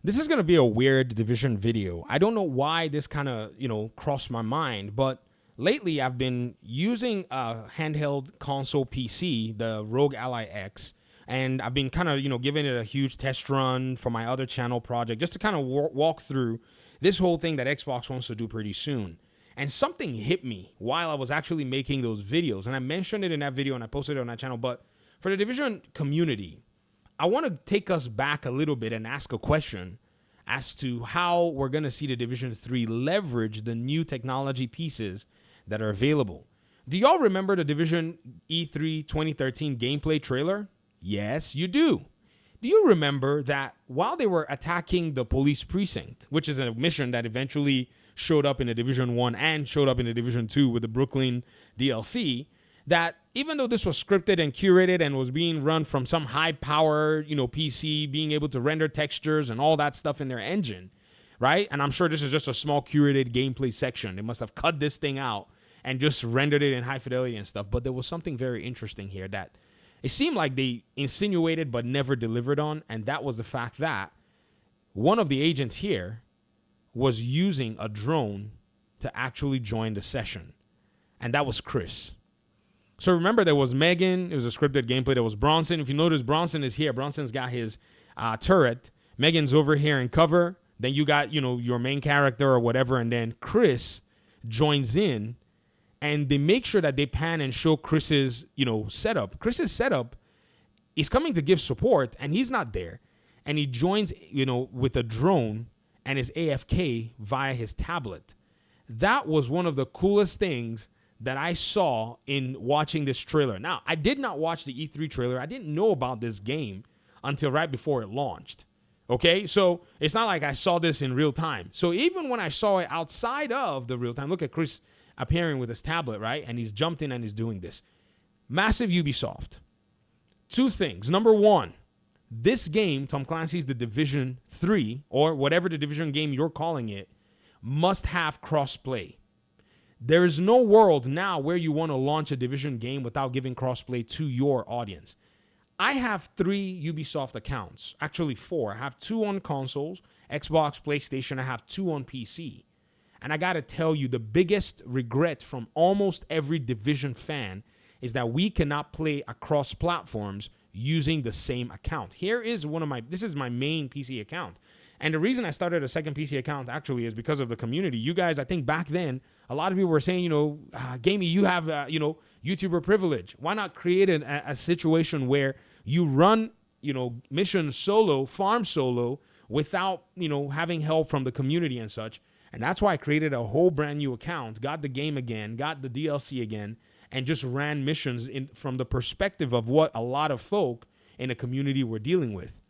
This is going to be a weird Division video. I don't know why this kind of, crossed my mind, but lately I've been using a handheld console PC, the Rogue Ally X, and I've been kind of, giving it a huge test run for my other channel project just to kind of walk through this whole thing that Xbox wants to do pretty soon. And something hit me while I was actually making those videos, and I mentioned it in that video and I posted it on that channel, but for the Division community, I want to take us back a little bit and ask a question as to how we're going to see the Division 3 leverage the new technology pieces that are available. Do y'all remember the Division E3 2013 gameplay trailer? Yes, you do. Do you remember that while they were attacking the police precinct, which is a mission that eventually showed up in the Division 1 and showed up in the Division 2 with the Brooklyn DLC, that even though this was scripted and curated and was being run from some high-powered, PC, being able to render textures and all that stuff in their engine, right? And I'm sure this is just a small curated gameplay section. They must have cut this thing out and just rendered it in high fidelity and stuff. But there was something very interesting here that it seemed like they insinuated but never delivered on, and that was the fact that one of the agents here was using a drone to actually join the session, and that was Chris. So remember, there was Megan. It was a scripted gameplay. There was Bronson. If you notice, Bronson is here. Bronson's got his turret. Megan's over here in cover. Then you got, your main character or whatever. And then Chris joins in. And they make sure that they pan and show Chris's, setup. Chris's setup is coming to give support, and he's not there. And he joins, with a drone and his AFK via his tablet. That was one of the coolest things that I saw in watching this trailer. Now, I did not watch the E3 trailer. I didn't know about this game until right before it launched. Okay, so it's not like I saw this in real time. So even when I saw it outside of the real time, look at Chris appearing with his tablet, right? And he's jumped in and he's doing this. Massive Ubisoft. Two things. Number one, this game, Tom Clancy's The Division 3, or whatever the Division game you're calling it, must have crossplay. There is no world now where you want to launch a Division game without giving crossplay to your audience. I have 3 Ubisoft accounts, actually 4. I have 2 on consoles, Xbox, PlayStation. I have 2 on PC. And I got to tell you, the biggest regret from almost every Division fan is that we cannot play across platforms using the same account. This is my main PC account. And the reason I started a second PC account actually is because of the community. You guys, I think back then, a lot of people were saying, Gamey, you have, YouTuber privilege. Why not create a situation where you run, mission solo, farm solo, without, having help from the community and such. And that's why I created a whole brand new account, got the game again, got the DLC again, and just ran missions from the perspective of what a lot of folk in the community were dealing with.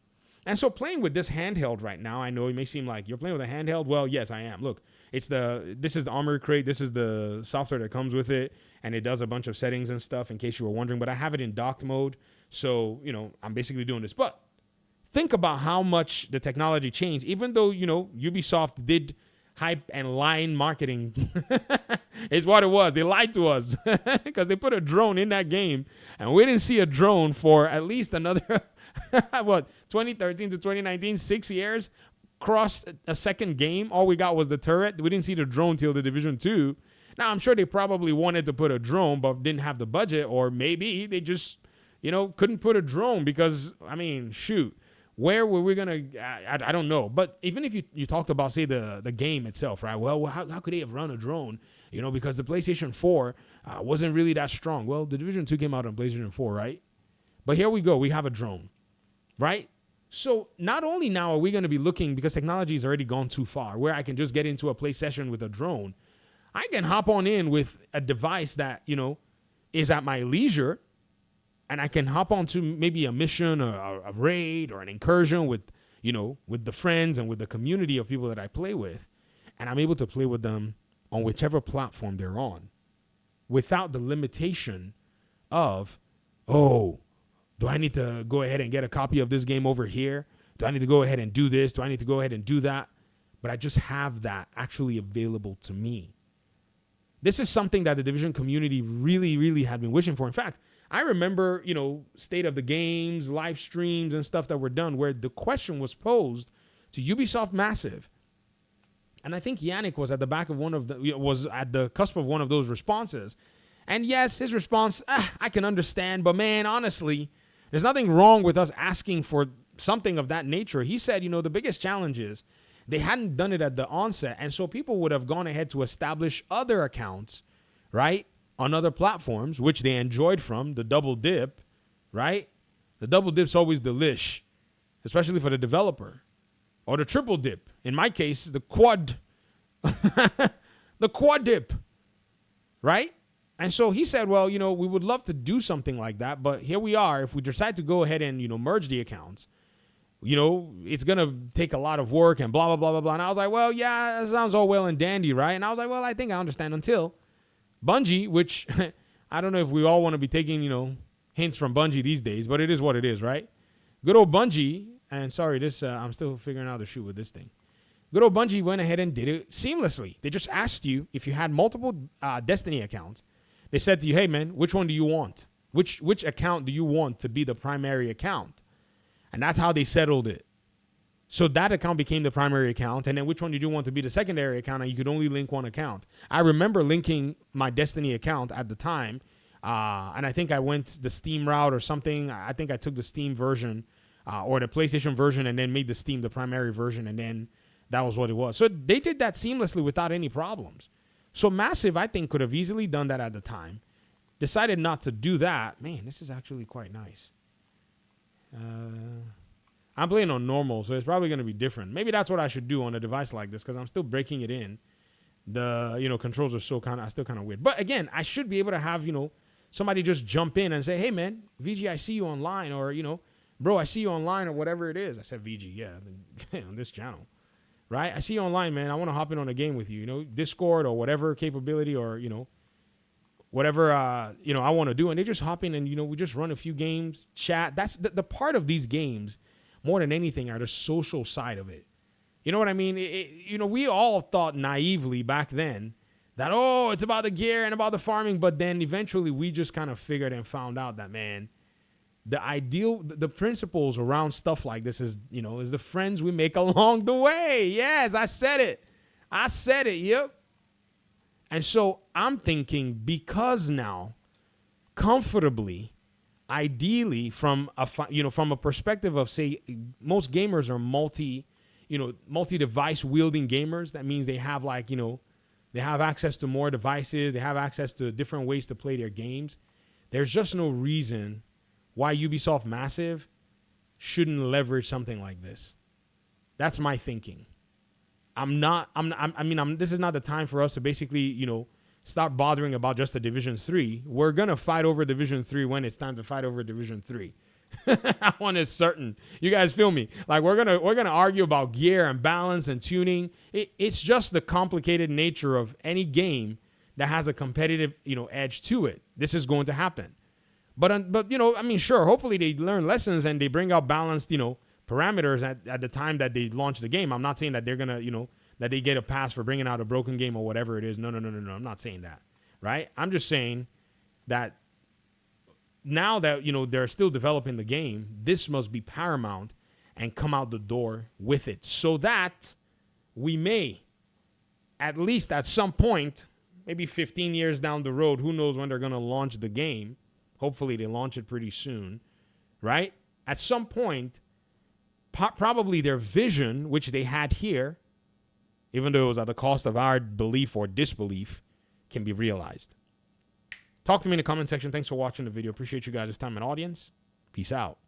And so playing with this handheld right now, I know it may seem like you're playing with a handheld. Well, yes, I am. Look, this is the Armored Crate. This is the software that comes with it, and it does a bunch of settings and stuff in case you were wondering. But I have it in docked mode, so, I'm basically doing this. But think about how much the technology changed, even though, Ubisoft did hype and line marketing is what it was. They lied to us because they put a drone in that game, and we didn't see a drone for at least another 2013 to 2019, 6 years. Crossed a second game. All we got was the turret. We didn't see the drone till the Division 2. Now, I'm sure they probably wanted to put a drone but didn't have the budget, or maybe they just couldn't put a drone because, shoot, where were we going to, I don't know. But even if you talked about, say, the game itself, right? Well, how could they have run a drone? Because the PlayStation 4 wasn't really that strong. Well, the Division 2 came out on PlayStation 4, right? But here we go. We have a drone, right? So not only now are we going to be looking, because technology has already gone too far, where I can just get into a play session with a drone, I can hop on in with a device that, is at my leisure, and I can hop onto maybe a mission or a raid or an incursion with the friends and with the community of people that I play with, and I'm able to play with them on whichever platform they're on without the limitation of, do I need to go ahead and get a copy of this game over here? Do I need to go ahead and do this? Do I need to go ahead and do that? But I just have that actually available to me. This is something that the Division community really, really had been wishing for. In fact, I remember, state of the games, live streams and stuff that were done where the question was posed to Ubisoft Massive. And I think Yannick was at the back of was at the cusp of one of those responses. And yes, his response, I can understand, but man, honestly, there's nothing wrong with us asking for something of that nature. He said, the biggest challenge is they hadn't done it at the onset, and so people would have gone ahead to establish other accounts, right, on other platforms, which they enjoyed from, the double dip, right? The double dip's always delish, especially for the developer. Or the triple dip. In my case, the quad. The quad dip, right? And so he said, well, we would love to do something like that, but here we are. If we decide to go ahead and, merge the accounts, it's going to take a lot of work and blah, blah, blah, blah, blah. And I was like, well, yeah, that sounds all well and dandy, right? And I was like, well, I think I understand until Bungie, which I don't know if we all want to be taking, hints from Bungie these days, but it is what it is, right? Good old Bungie, and sorry, I'm still figuring out the shoot with this thing. Good old Bungie went ahead and did it seamlessly. They just asked you if you had multiple Destiny accounts. They said to you, hey, man, which one do you want? Which account do you want to be the primary account? And that's how they settled it. So that account became the primary account. And then which one did you want to be the secondary account? And you could only link one account. I remember linking my Destiny account at the time. And I think I went the Steam route or something. I think I took the Steam version or the PlayStation version and then made the Steam the primary version. And then that was what it was. So they did that seamlessly without any problems. So Massive, I think, could have easily done that at the time. Decided not to do that. Man, this is actually quite nice. I'm playing on normal, so it's probably going to be different. Maybe that's what I should do on a device like this because I'm still breaking it in. The, controls are still kind of weird. But again, I should be able to have, somebody just jump in and say, hey, man, VG, I see you online. Or, bro, I see you online or whatever it is. I said VG, yeah, on this channel. Right? I see you online, man. I want to hop in on a game with you, Discord or whatever capability or, whatever, I want to do. And they just hop in and, we just run a few games, chat. That's the part of these games more than anything are the social side of it. You know what I mean? We all thought naively back then that, it's about the gear and about the farming. But then eventually we just kind of figured and found out that, man, the principles around stuff like this is the friends we make along the way. Yes, I said it. Yep. And so I'm thinking because now comfortably, ideally from a perspective of, say, most gamers are multi-device wielding gamers. That means they have they have access to more devices. They have access to different ways to play their games. There's just no reason why Ubisoft Massive shouldn't leverage something like this. That's my thinking. This is not the time for us to basically, stop bothering about just the Division 3. We're going to fight over Division 3 when it's time to fight over Division 3. That one is certain. You guys feel me? Like we're gonna argue about gear and balance and tuning. It's just the complicated nature of any game that has a competitive, edge to it. This is going to happen. But sure, hopefully they learn lessons and they bring out balanced, parameters at the time that they launch the game. I'm not saying that they're going to, that they get a pass for bringing out a broken game or whatever it is. No. I'm not saying that, right? I'm just saying that now that, they're still developing the game, this must be paramount and come out the door with it so that we may, at least at some point, maybe 15 years down the road, who knows when they're going to launch the game. Hopefully they launch it pretty soon, right? At some point, probably their vision, which they had here, even though it was at the cost of our belief or disbelief, can be realized. Talk to me in the comment section. Thanks for watching the video. Appreciate you guys' time and audience. Peace out.